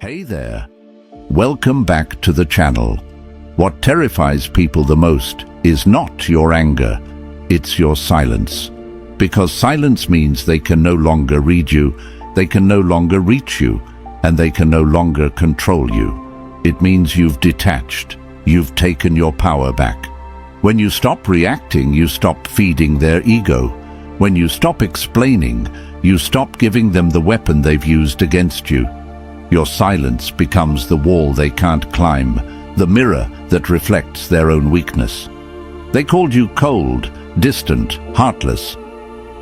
Hey there. Welcome back to the channel. What terrifies people the most is not your anger, it's your silence. Because silence means they can no longer read you, they can no longer reach you, and they can no longer control you. It means you've detached, you've taken your power back. When you stop reacting, you stop feeding their ego. When you stop explaining, you stop giving them the weapon they've used against you. Your silence becomes the wall they can't climb, the mirror that reflects their own weakness. They called you cold, distant, heartless.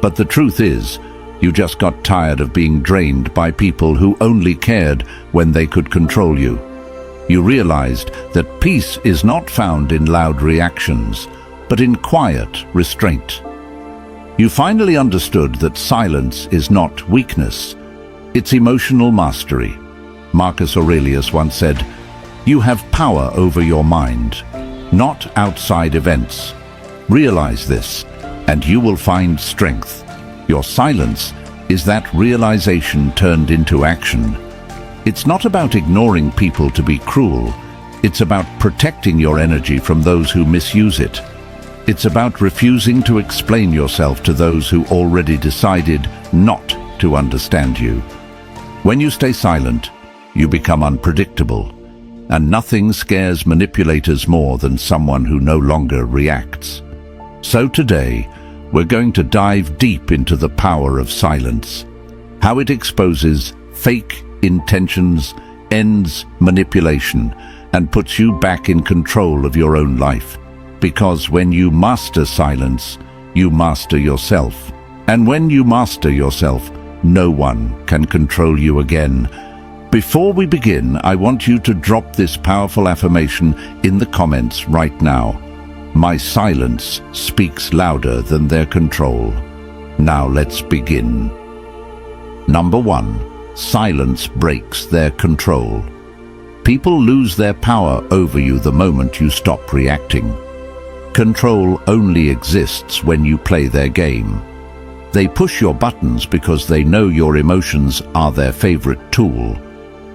But the truth is, you just got tired of being drained by people who only cared when they could control you. You realized that peace is not found in loud reactions, but in quiet restraint. You finally understood that silence is not weakness, it's emotional mastery. Marcus Aurelius once said, "You have power over your mind, not outside events. Realize this, and you will find strength." Your silence is that realization turned into action. It's not about ignoring people to be cruel. It's about protecting your energy from those who misuse it. It's about refusing to explain yourself to those who already decided not to understand you. When you stay silent, you become unpredictable, and nothing scares manipulators more than someone who no longer reacts. So today, we're going to dive deep into the power of silence, how it exposes fake intentions, ends manipulation, and puts you back in control of your own life. Because when you master silence, you master yourself. And when you master yourself, no one can control you again. Before we begin, I want you to drop this powerful affirmation in the comments right now. My silence speaks louder than their control. Now let's begin. Number 1. Silence breaks their control. People lose their power over you the moment you stop reacting. Control only exists when you play their game. They push your buttons because they know your emotions are their favorite tool.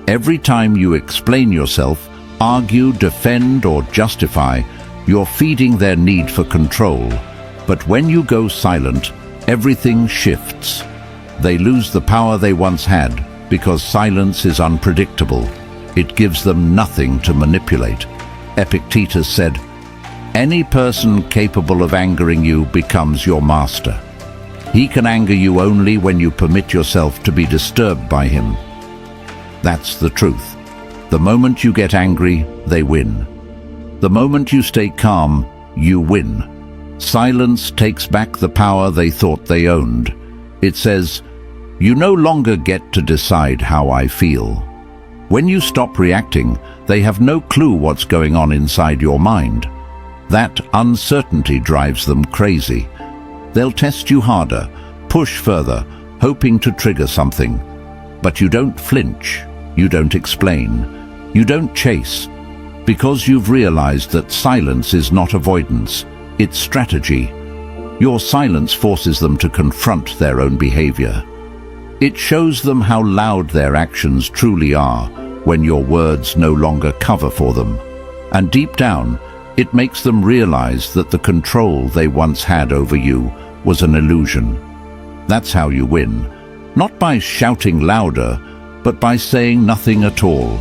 Every time you explain yourself, argue, defend, or justify, you're feeding their need for control. But when you go silent, everything shifts. They lose the power they once had because silence is unpredictable. It gives them nothing to manipulate. Epictetus said, "Any person capable of angering you becomes your master." He can anger you only when you permit yourself to be disturbed by him. That's the truth. The moment you get angry, they win. The moment you stay calm, you win. Silence takes back the power they thought they owned. It says, "You no longer get to decide how I feel." When you stop reacting, they have no clue what's going on inside your mind. That uncertainty drives them crazy. They'll test you harder, push further, hoping to trigger something. But you don't flinch, you don't explain, you don't chase, because you've realized that silence is not avoidance, it's strategy. Your silence forces them to confront their own behavior. It shows them how loud their actions truly are when your words no longer cover for them. And deep down, it makes them realize that the control they once had over you was an illusion. That's how you win, not by shouting louder, but by saying nothing at all.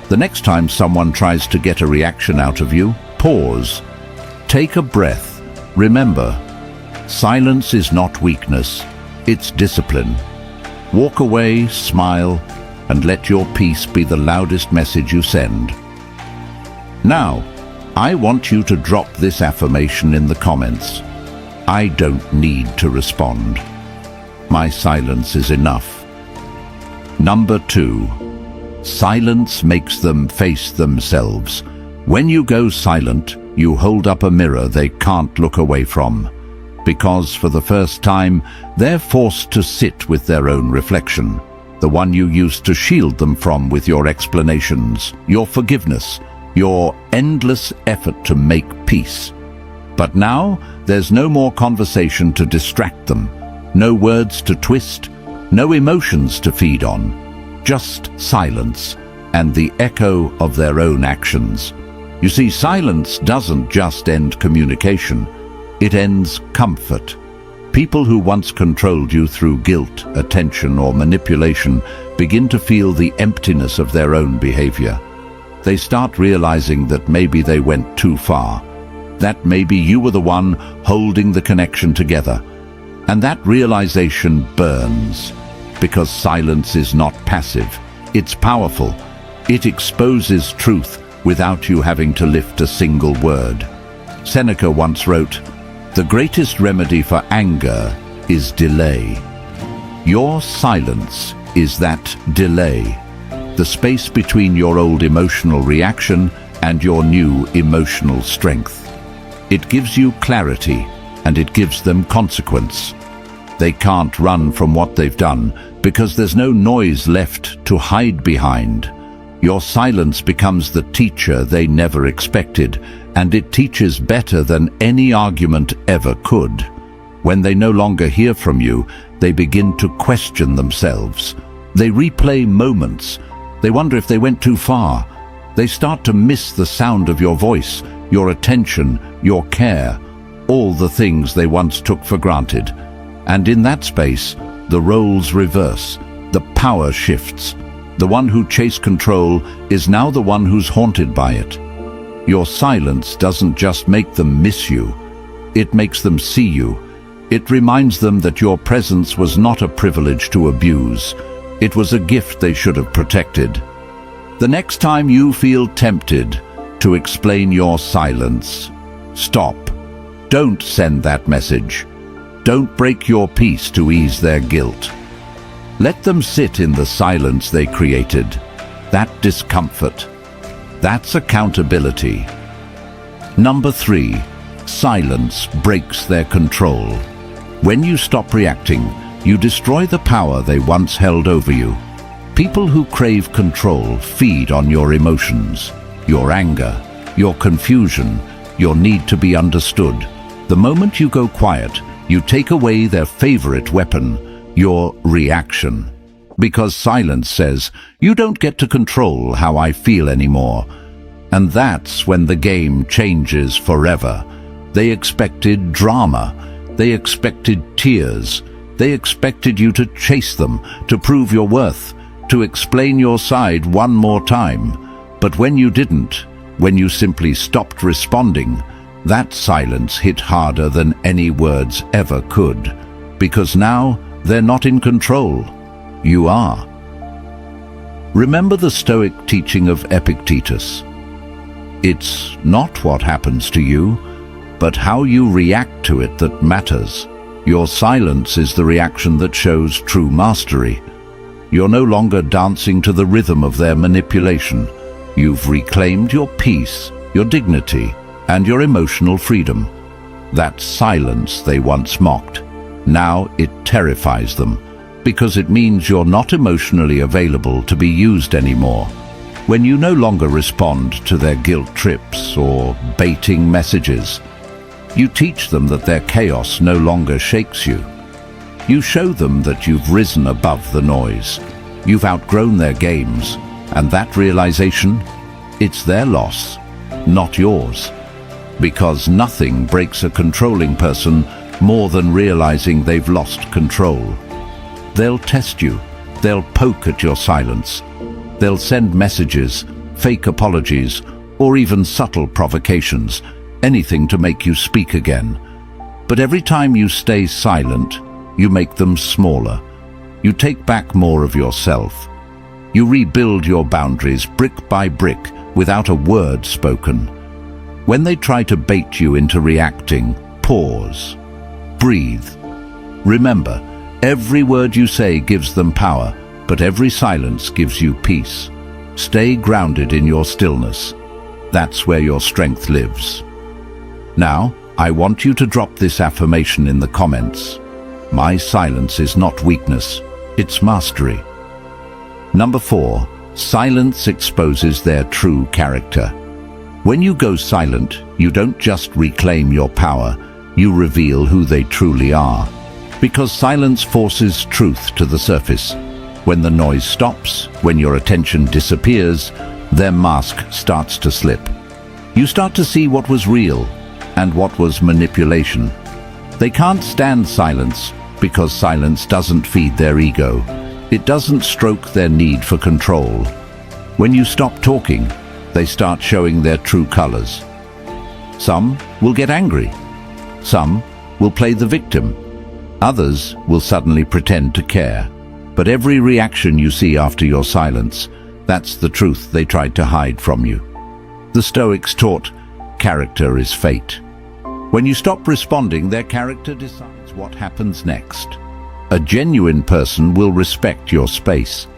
The next time someone tries to get a reaction out of you, pause. Take a breath. Remember, silence is not weakness, it's discipline. Walk away, smile, and let your peace be the loudest message you send. Now, I want you to drop this affirmation in the comments. I don't need to respond. My silence is enough. Number 2. Silence makes them face themselves. When you go silent, you hold up a mirror they can't look away from. Because for the first time, they're forced to sit with their own reflection. The one you used to shield them from with your explanations, your forgiveness, your endless effort to make peace. But now, there's no more conversation to distract them, no words to twist, no emotions to feed on, just silence, and the echo of their own actions. You see, silence doesn't just end communication, it ends comfort. People who once controlled you through guilt, attention, or manipulation begin to feel the emptiness of their own behavior. They start realizing that maybe they went too far, that maybe you were the one holding the connection together. And that realization burns, because silence is not passive, it's powerful. It exposes truth without you having to lift a single word. Seneca once wrote, "The greatest remedy for anger is delay." Your silence is that delay, the space between your old emotional reaction and your new emotional strength. It gives you clarity, and it gives them consequence. They can't run from what they've done because there's no noise left to hide behind. Your silence becomes the teacher they never expected, and it teaches better than any argument ever could. When they no longer hear from you, they begin to question themselves. They replay moments. They wonder if they went too far. They start to miss the sound of your voice, your attention, your care, all the things they once took for granted. And in that space, the roles reverse, the power shifts. The one who chased control is now the one who's haunted by it. Your silence doesn't just make them miss you, it makes them see you. It reminds them that your presence was not a privilege to abuse. It was a gift they should have protected. The next time you feel tempted to explain your silence, stop. Don't send that message. Don't break your peace to ease their guilt. Let them sit in the silence they created. That discomfort. That's accountability. Number 3, silence breaks their control. When you stop reacting, you destroy the power they once held over you. People who crave control feed on your emotions, your anger, your confusion, your need to be understood. The moment you go quiet, you take away their favorite weapon, your reaction. Because silence says, you don't get to control how I feel anymore. And that's when the game changes forever. They expected drama. They expected tears. They expected you to chase them, to prove your worth, to explain your side one more time. But when you didn't, when you simply stopped responding, that silence hit harder than any words ever could. Because now, they're not in control. You are. Remember the Stoic teaching of Epictetus. It's not what happens to you, but how you react to it that matters. Your silence is the reaction that shows true mastery. You're no longer dancing to the rhythm of their manipulation. You've reclaimed your peace, your dignity, and your emotional freedom. That silence they once mocked, now it terrifies them, because it means you're not emotionally available to be used anymore. When you no longer respond to their guilt trips or baiting messages, you teach them that their chaos no longer shakes you. You show them that you've risen above the noise. You've outgrown their games, and that realization, it's their loss, not yours. Because nothing breaks a controlling person more than realizing they've lost control. They'll test you. They'll poke at your silence. They'll send messages, fake apologies, or even subtle provocations, anything to make you speak again. But every time you stay silent, you make them smaller. You take back more of yourself. You rebuild your boundaries brick by brick without a word spoken. When they try to bait you into reacting, pause. Breathe. Remember, every word you say gives them power, but every silence gives you peace. Stay grounded in your stillness. That's where your strength lives. Now, I want you to drop this affirmation in the comments. My silence is not weakness, it's mastery. Number 4, silence exposes their true character. When you go silent, you don't just reclaim your power, you reveal who they truly are. Because silence forces truth to the surface. When the noise stops, when your attention disappears, their mask starts to slip. You start to see what was real and what was manipulation. They can't stand silence because silence doesn't feed their ego. It doesn't stroke their need for control. When you stop talking, they start showing their true colors. Some will get angry. Some will play the victim. Others will suddenly pretend to care. But every reaction you see after your silence, that's the truth they tried to hide from you. The Stoics taught, character is fate. When you stop responding, their character decides what happens next. A genuine person will respect your space.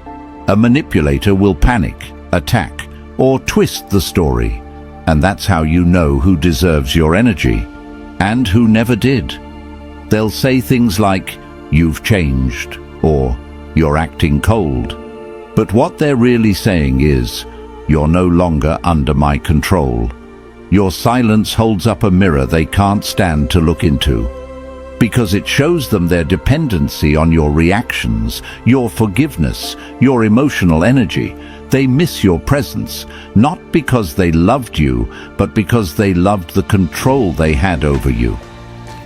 A manipulator will panic, attack, or twist the story. And that's how you know who deserves your energy and who never did. They'll say things like, "You've changed," or "You're acting cold." But what they're really saying is, "You're no longer under my control." Your silence holds up a mirror they can't stand to look into, because it shows them their dependency on your reactions, your forgiveness, your emotional energy. They miss your presence, not because they loved you, but because they loved the control they had over you.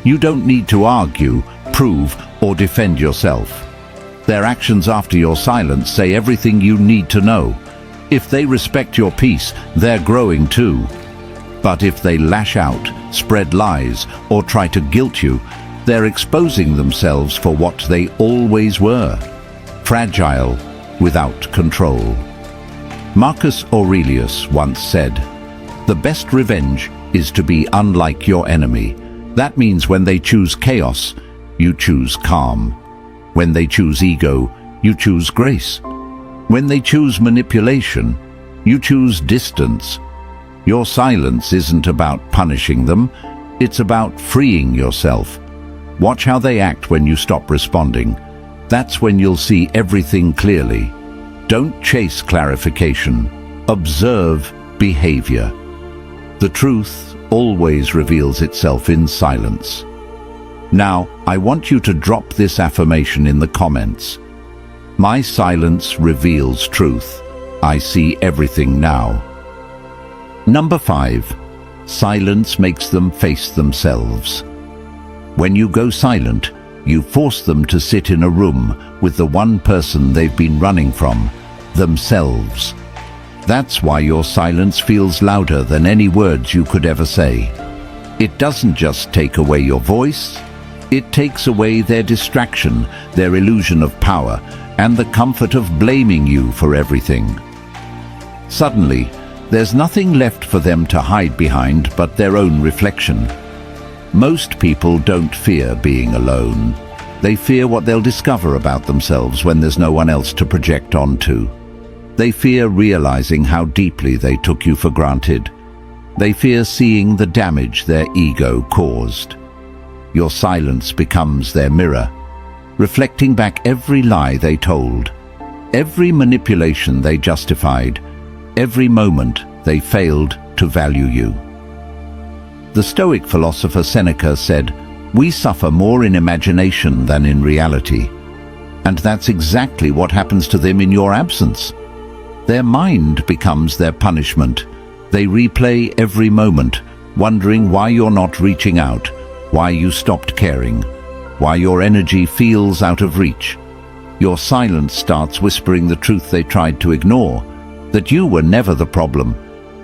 You don't need to argue, prove, or defend yourself. Their actions after your silence say everything you need to know. If they respect your peace, they're growing too. But if they lash out, spread lies, or try to guilt you, they're exposing themselves for what they always were: fragile, without control. Marcus Aurelius once said, "The best revenge is to be unlike your enemy." That means when they choose chaos, you choose calm. When they choose ego, you choose grace. When they choose manipulation, you choose distance. Your silence isn't about punishing them, it's about freeing yourself. Watch how they act when you stop responding. That's when you'll see everything clearly. Don't chase clarification. Observe behavior. The truth always reveals itself in silence. Now, I want you to drop this affirmation in the comments. My silence reveals truth. I see everything now. Number 5. Silence makes them face themselves. When you go silent, you force them to sit in a room with the one person they've been running from, themselves. That's why your silence feels louder than any words you could ever say. It doesn't just take away your voice, it takes away their distraction, their illusion of power, and the comfort of blaming you for everything. Suddenly, there's nothing left for them to hide behind but their own reflection. Most people don't fear being alone. They fear what they'll discover about themselves when there's no one else to project onto. They fear realizing how deeply they took you for granted. They fear seeing the damage their ego caused. Your silence becomes their mirror, reflecting back every lie they told, every manipulation they justified, every moment they failed to value you. The Stoic philosopher Seneca said, "We suffer more in imagination than in reality." And that's exactly what happens to them in your absence. Their mind becomes their punishment. They replay every moment, wondering why you're not reaching out, why you stopped caring, why your energy feels out of reach. Your silence starts whispering the truth they tried to ignore, that you were never the problem,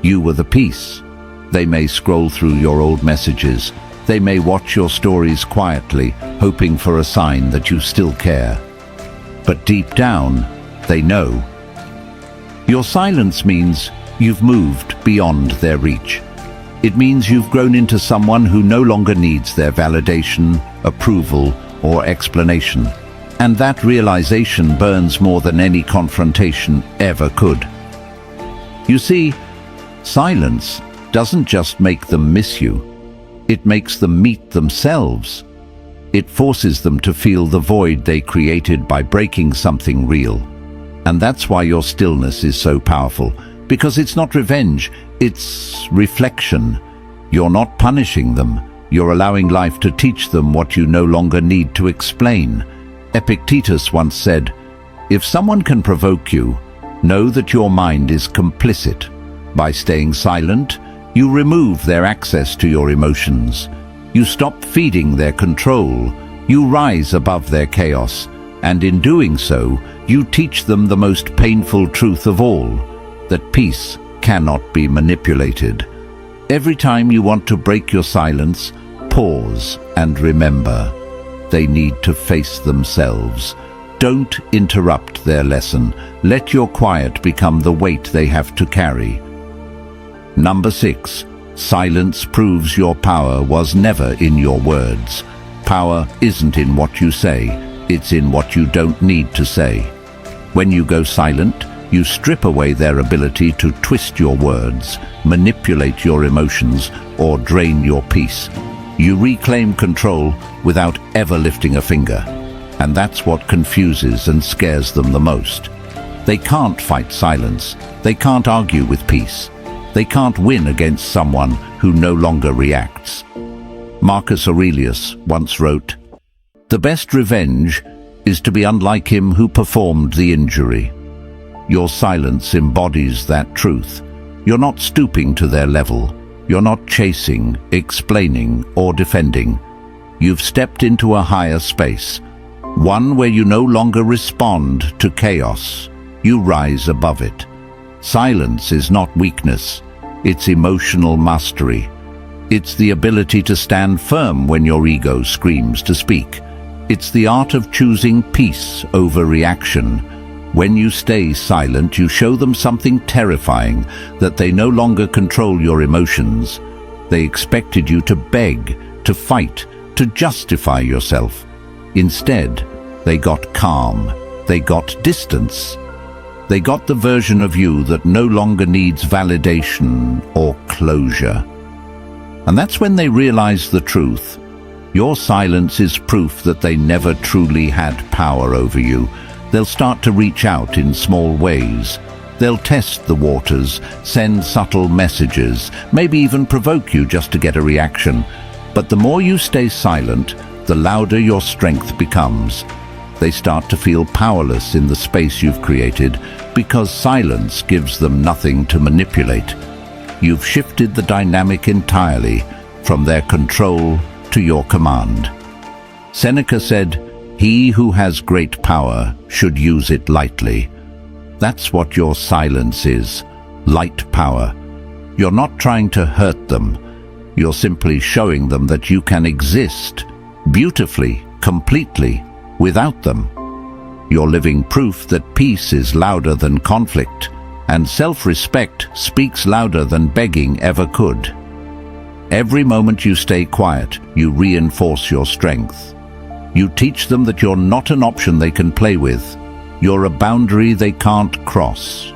you were the peace. They may scroll through your old messages. They may watch your stories quietly, hoping for a sign that you still care. But deep down, they know. Your silence means you've moved beyond their reach. It means you've grown into someone who no longer needs their validation, approval, or explanation. And that realization burns more than any confrontation ever could. You see, silence doesn't just make them miss you. It makes them meet themselves. It forces them to feel the void they created by breaking something real. And that's why your stillness is so powerful, because it's not revenge, it's reflection. You're not punishing them. You're allowing life to teach them what you no longer need to explain. Epictetus once said, If someone can provoke you, know that your mind is complicit. By staying silent, you remove their access to your emotions. You stop feeding their control. You rise above their chaos, and in doing so, you teach them the most painful truth of all, that peace cannot be manipulated. Every time you want to break your silence, pause and remember, they need to face themselves. Don't interrupt their lesson. Let your quiet become the weight they have to carry. Number 6. Silence proves your power was never in your words. Power isn't in what you say, it's in what you don't need to say. When you go silent, you strip away their ability to twist your words, manipulate your emotions, or drain your peace. You reclaim control without ever lifting a finger. And that's what confuses and scares them the most. They can't fight silence. They can't argue with peace. They can't win against someone who no longer reacts. Marcus Aurelius once wrote, "The best revenge is to be unlike him who performed the injury." Your silence embodies that truth. You're not stooping to their level. You're not chasing, explaining, or defending. You've stepped into a higher space, one where you no longer respond to chaos. You rise above it. Silence is not weakness. It's emotional mastery. It's the ability to stand firm when your ego screams to speak. It's the art of choosing peace over reaction. When you stay silent, you show them something terrifying, that they no longer control your emotions. They expected you to beg, to fight, to justify yourself. Instead, they got calm. They got distance. They got the version of you that no longer needs validation or closure. And that's when they realize the truth. Your silence is proof that they never truly had power over you. They'll start to reach out in small ways. They'll test the waters, send subtle messages, maybe even provoke you just to get a reaction. But the more you stay silent, the louder your strength becomes. They start to feel powerless in the space you've created because silence gives them nothing to manipulate. You've shifted the dynamic entirely, from their control to your command. Seneca said, "He who has great power should use it lightly." That's what your silence is, light power. You're not trying to hurt them. You're simply showing them that you can exist beautifully, completely, without them. You're living proof that peace is louder than conflict, and self-respect speaks louder than begging ever could. Every moment you stay quiet, you reinforce your strength. You teach them that you're not an option they can play with. You're a boundary they can't cross.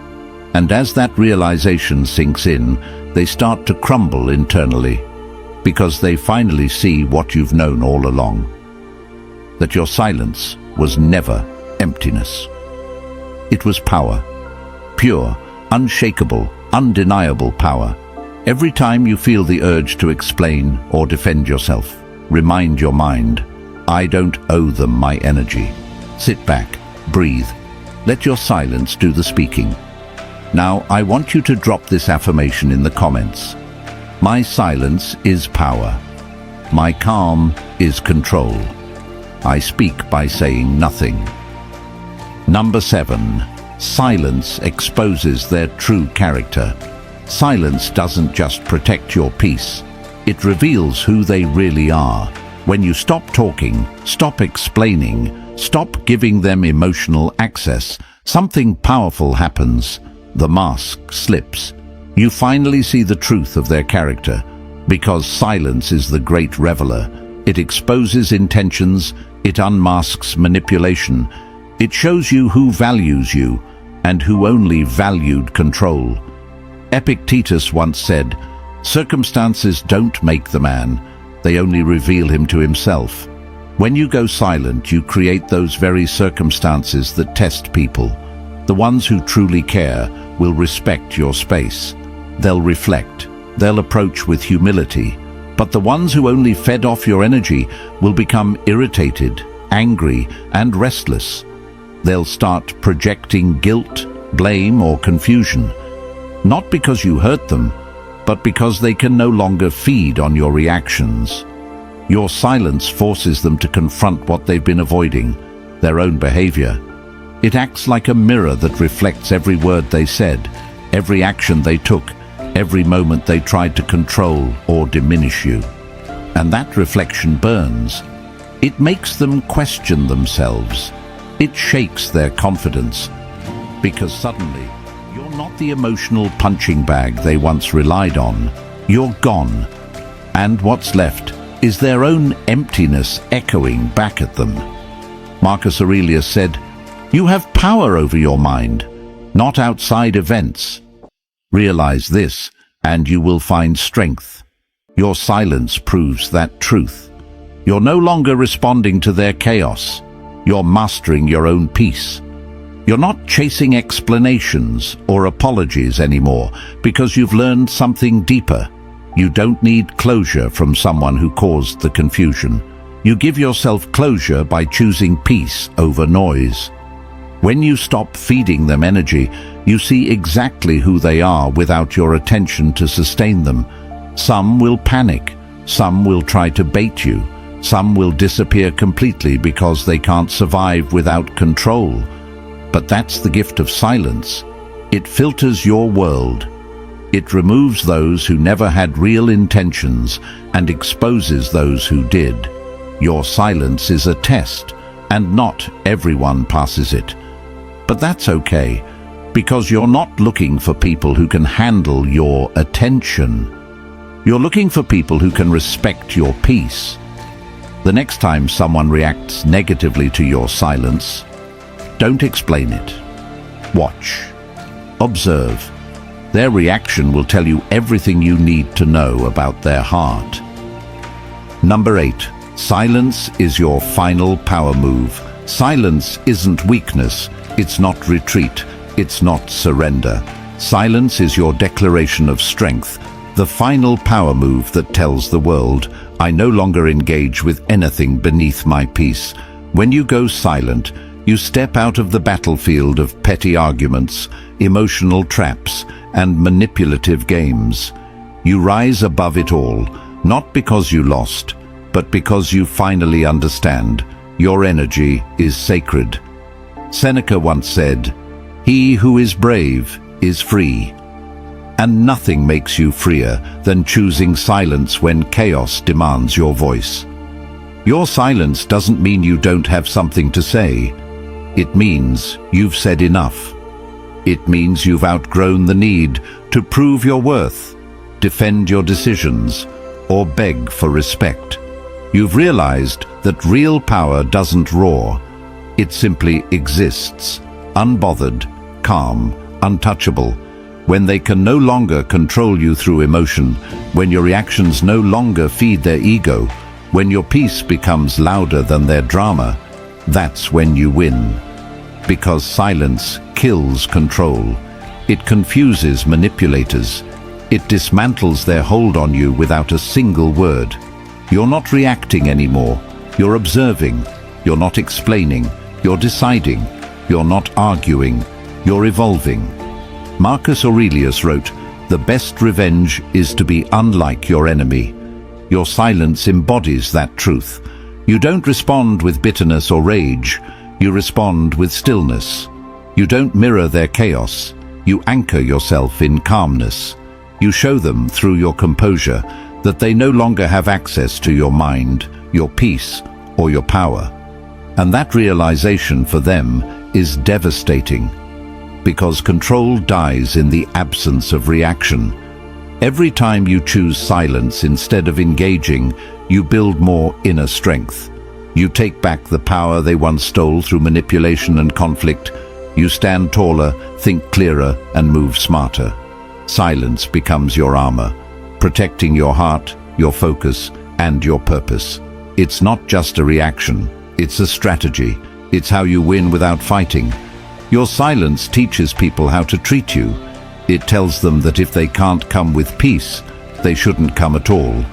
And as that realization sinks in, they start to crumble internally, because they finally see what you've known all along. That your silence was never emptiness. It was power. Pure, unshakable, undeniable power. Every time you feel the urge to explain or defend yourself, remind your mind, I don't owe them my energy. Sit back, breathe. Let your silence do the speaking. Now, I want you to drop this affirmation in the comments. My silence is power. My calm is control. I speak by saying nothing. Number 7. Silence exposes their true character. Silence doesn't just protect your peace. It reveals who they really are. When you stop talking, stop explaining, stop giving them emotional access, something powerful happens. The mask slips. You finally see the truth of their character, because silence is the great reveler. It exposes intentions, it unmasks manipulation. It shows you who values you and who only valued control. Epictetus once said, "Circumstances don't make the man, they only reveal him to himself." When you go silent, you create those very circumstances that test people. The ones who truly care will respect your space. They'll reflect. They'll approach with humility. But the ones who only fed off your energy will become irritated, angry, and restless. They'll start projecting guilt, blame, or confusion. Not because you hurt them, but because they can no longer feed on your reactions. Your silence forces them to confront what they've been avoiding, their own behavior. It acts like a mirror that reflects every word they said, every action they took, every moment they tried to control or diminish you. And that reflection burns. It makes them question themselves. It shakes their confidence. Because suddenly, you're not the emotional punching bag they once relied on. You're gone. And what's left is their own emptiness echoing back at them. Marcus Aurelius said, "You have power over your mind, not outside events. Realize this, and you will find strength." Your silence proves that truth. You're no longer responding to their chaos. You're mastering your own peace. You're not chasing explanations or apologies anymore because you've learned something deeper. You don't need closure from someone who caused the confusion. You give yourself closure by choosing peace over noise. When you stop feeding them energy, you see exactly who they are without your attention to sustain them. Some will panic. Some will try to bait you. Some will disappear completely because they can't survive without control. But that's the gift of silence. It filters your world. It removes those who never had real intentions and exposes those who did. Your silence is a test, and not everyone passes it. But that's okay, because you're not looking for people who can handle your attention. You're looking for people who can respect your peace. The next time someone reacts negatively to your silence, don't explain it. Watch. Observe. Their reaction will tell you everything you need to know about their heart. Number 8. Silence is your final power move. Silence isn't weakness. It's not retreat. It's not surrender. Silence is your declaration of strength, the final power move that tells the world, "I no longer engage with anything beneath my peace." When you go silent, you step out of the battlefield of petty arguments, emotional traps, and manipulative games. You rise above it all, not because you lost, but because you finally understand your energy is sacred. Seneca once said, "He who is brave is free." And nothing makes you freer than choosing silence when chaos demands your voice. Your silence doesn't mean you don't have something to say. It means you've said enough. It means you've outgrown the need to prove your worth, defend your decisions, or beg for respect. You've realized that real power doesn't roar. It simply exists, unbothered, calm, untouchable. When they can no longer control you through emotion, when your reactions no longer feed their ego, when your peace becomes louder than their drama, that's when you win. Because silence kills control. It confuses manipulators. It dismantles their hold on you without a single word. You're not reacting anymore. You're observing. You're not explaining. You're deciding. You're not arguing. You're evolving. Marcus Aurelius wrote, "The best revenge is to be unlike your enemy." Your silence embodies that truth. You don't respond with bitterness or rage. You respond with stillness. You don't mirror their chaos. You anchor yourself in calmness. You show them through your composure that they no longer have access to your mind, your peace, or your power. And that realization for them is devastating, because control dies in the absence of reaction. Every time you choose silence instead of engaging, you build more inner strength. You take back the power they once stole through manipulation and conflict. You stand taller, think clearer, and move smarter. Silence becomes your armor, protecting your heart, your focus, and your purpose. It's not just a reaction, it's a strategy. It's how you win without fighting. Your silence teaches people how to treat you. It tells them that if they can't come with peace, they shouldn't come at all.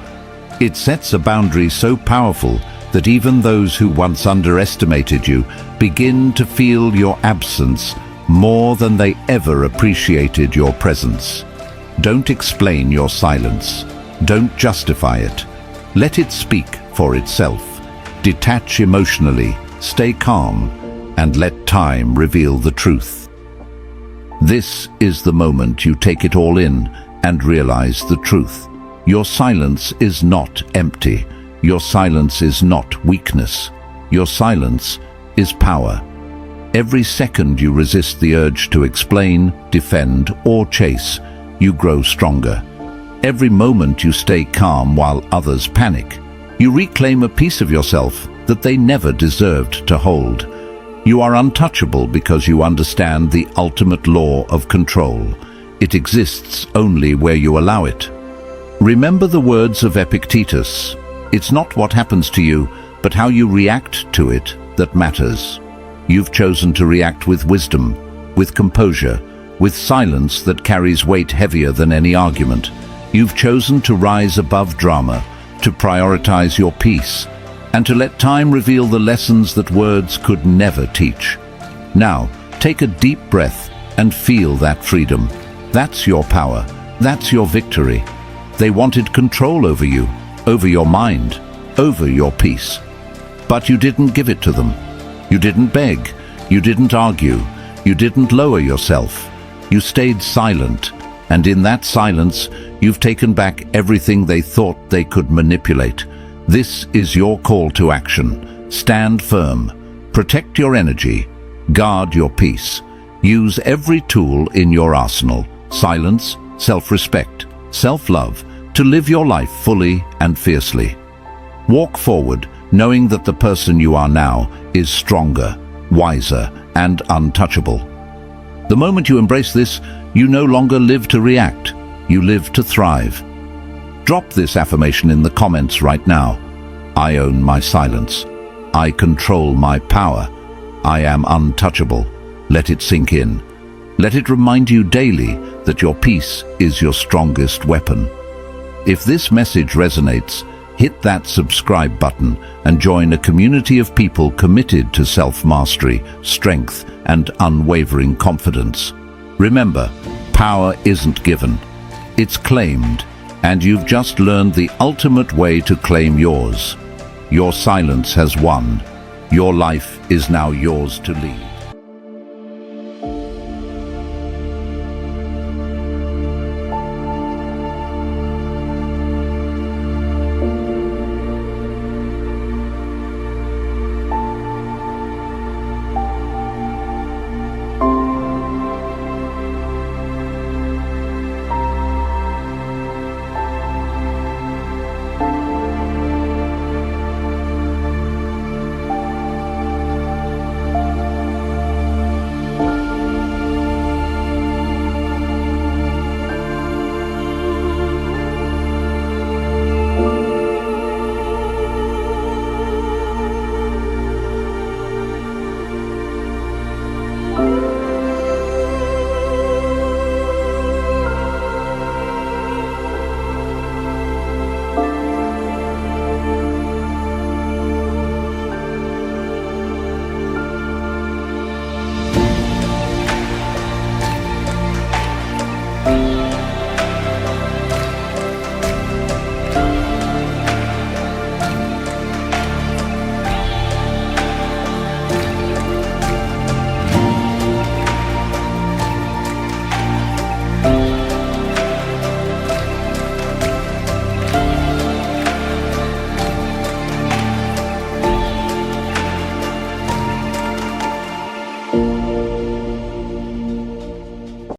It sets a boundary so powerful that even those who once underestimated you begin to feel your absence more than they ever appreciated your presence. Don't explain your silence. Don't justify it. Let it speak for itself. Detach emotionally, stay calm, and let time reveal the truth. This is the moment you take it all in and realize the truth. Your silence is not empty. Your silence is not weakness. Your silence is power. Every second you resist the urge to explain, defend, or chase, you grow stronger. Every moment you stay calm while others panic, you reclaim a piece of yourself that they never deserved to hold. You are untouchable because you understand the ultimate law of control. It exists only where you allow it. Remember the words of Epictetus. It's not what happens to you, but how you react to it that matters. You've chosen to react with wisdom, with composure, with silence that carries weight heavier than any argument. You've chosen to rise above drama, to prioritize your peace, and to let time reveal the lessons that words could never teach. Now, take a deep breath and feel that freedom. That's your power. That's your victory. They wanted control over you, over your mind, over your peace. But you didn't give it to them. You didn't beg. You didn't argue. You didn't lower yourself. You stayed silent, and in that silence, you've taken back everything they thought they could manipulate. This is your call to action. Stand firm. Protect your energy. Guard your peace. Use every tool in your arsenal. Silence, self-respect, self-love, to live your life fully and fiercely. Walk forward, knowing that the person you are now is stronger, wiser, and untouchable. The moment you embrace this, you no longer live to react. You live to thrive. Drop this affirmation in the comments right now. I own my silence. I control my power. I am untouchable. Let it sink in. Let it remind you daily that your peace is your strongest weapon. If this message resonates, hit that subscribe button and join a community of people committed to self-mastery, strength, and unwavering confidence. Remember, power isn't given. It's claimed, and you've just learned the ultimate way to claim yours. Your silence has won. Your life is now yours to lead.